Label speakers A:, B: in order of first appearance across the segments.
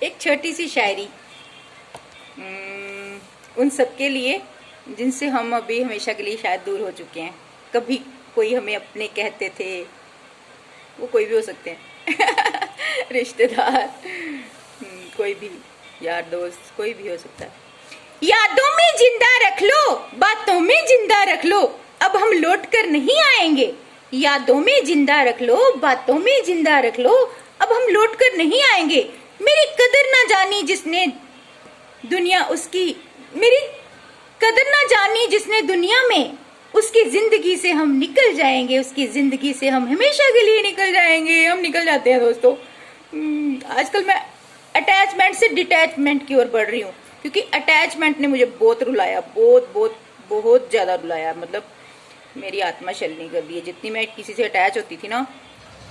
A: एक छोटी सी शायरी उन सबके लिए जिनसे हम अभी हमेशा के लिए शायद दूर हो चुके हैं। कभी कोई हमें अपने कहते थे, वो कोई भी हो सकते हैं रिश्तेदार, कोई भी यार दोस्त, कोई भी हो सकता है। यादों में जिंदा रख लो, बातों में जिंदा रख लो, अब हम लौट कर नहीं आएंगे। यादों में जिंदा रख लो, बातों में जिंदा रख लो, अब हम लौट कर नहीं आएंगे। मेरी कदर ना जानी जिसने दुनिया उसकी, मेरी कदर ना जानी जिसने दुनिया में, उसकी जिंदगी से हम निकल जाएंगे, उसकी जिंदगी से हम हमेशा के लिए निकल जाएंगे। हम निकल जाते हैं दोस्तों। आजकल मैं अटैचमेंट से डिटैचमेंट की ओर बढ़ रही हूँ, क्योंकि अटैचमेंट ने मुझे बहुत रुलाया, बहुत बहुत बहुत ज्यादा रुलाया। मतलब मेरी आत्मा छलनी कर दी है। जितनी मैं किसी से अटैच होती थी ना,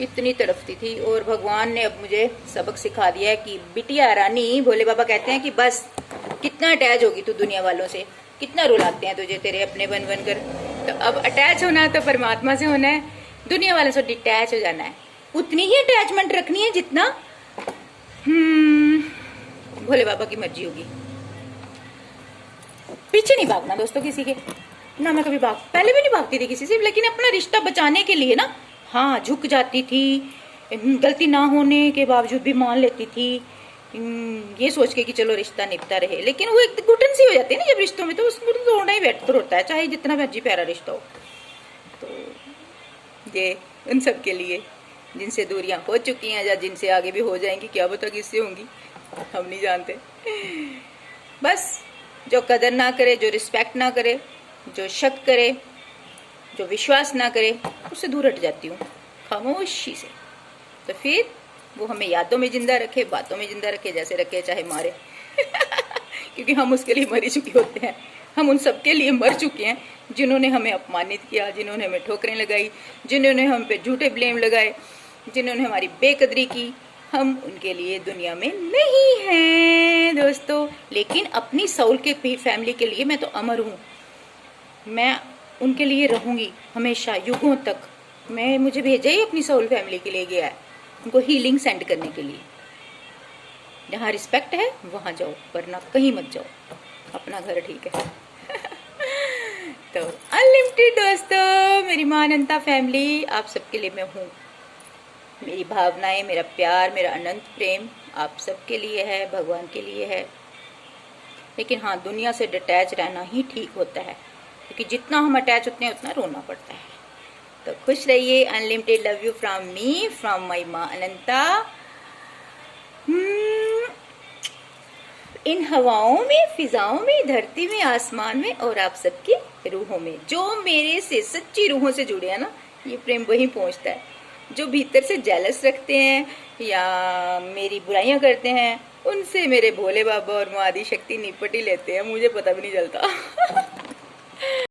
A: इतनी तड़पती थी। और भगवान ने अब मुझे सबक सिखा दिया है कि बिटिया रानी, भोले बाबा कहते हैं कि बस कितना अटैच होगी तू दुनिया वालों से, कितना रुलाते हैं तुझे तेरे अपने बन बन कर। तो अब अटैच होना है तो परमात्मा से होना है, दुनिया वालों से डिटैच हो जाना है। उतनी ही अटैचमेंट रखनी है जितना भोले बाबा की मर्जी होगी। पीछे नहीं भागना दोस्तों किसी के ना। मैं कभी पहले भी नहीं भागती थी किसी से, लेकिन अपना रिश्ता बचाने के लिए ना, हाँ, झुक जाती थी। गलती ना होने के बावजूद भी मान लेती थी, ये सोच के कि चलो रिश्ता निपटा रहे। लेकिन वो एक घुटन सी हो जाती है ना जब रिश्तों में, तो उसको तो तोड़ना ही बेहतर होता है, चाहे जितना मर्जी प्यारा रिश्ता हो। तो ये उन सब के लिए जिनसे दूरियां हो चुकी हैं या जिनसे आगे भी हो जाएंगी, क्या पता किससे होंगी, हम नहीं जानते। बस जो कदर ना करे, जो रिस्पेक्ट ना करे, जो शक करे, जो विश्वास ना करे, उससे दूर हट जाती हूँ खामोशी से। तो फिर वो हमें यादों में जिंदा रखे, बातों में जिंदा रखे, जैसे रखे चाहे मारे क्योंकि हम उसके लिए मर ही चुके होते हैं। हम उन सबके लिए मर चुके हैं जिन्होंने हमें अपमानित किया, जिन्होंने हमें ठोकरें लगाई, जिन्होंने हम पे झूठे ब्लेम लगाए, जिन्होंने हमारी बेकदरी की। हम उनके लिए दुनिया में नहीं हैं दोस्तों। लेकिन अपनी सोल के फैमिली के लिए मैं तो अमर हूँ। मैं उनके लिए रहूंगी हमेशा, युगों तक। मुझे भेजा ही अपनी सोल फैमिली के लिए गया है, उनको हीलिंग सेंड करने के लिए। जहाँ रिस्पेक्ट है वहां जाओ, वरना कहीं मत जाओ, अपना घर ठीक है तो अनलिमिटेड दोस्तों, मेरी मां अनंता फैमिली, आप सबके लिए मैं हूँ। मेरी भावनाएं, मेरा प्यार, मेरा अनंत प्रेम आप सबके लिए है, भगवान के लिए है। लेकिन हाँ, दुनिया से डिटैच रहना ही ठीक होता है, क्योंकि जितना हम अटैच होते हैं उतना रोना पड़ता है। तो खुश रहिए। Unlimited love you from me, from my माँ अनंता। इन हवाओं में, फिजाओं में, धरती में, आसमान में, और आप सबकी रूहों में। जो मेरे से सच्ची रूहों से जुड़े हैं ना, ये प्रेम वहीं पहुंचता है। जो भीतर से जेलस रखते हैं या मेरी बुराइयां करते हैं, उनसे मेरे भोले बाबा और माँ आदि शक्ति निपट ही लेते हैं, मुझे पता भी नहीं चलता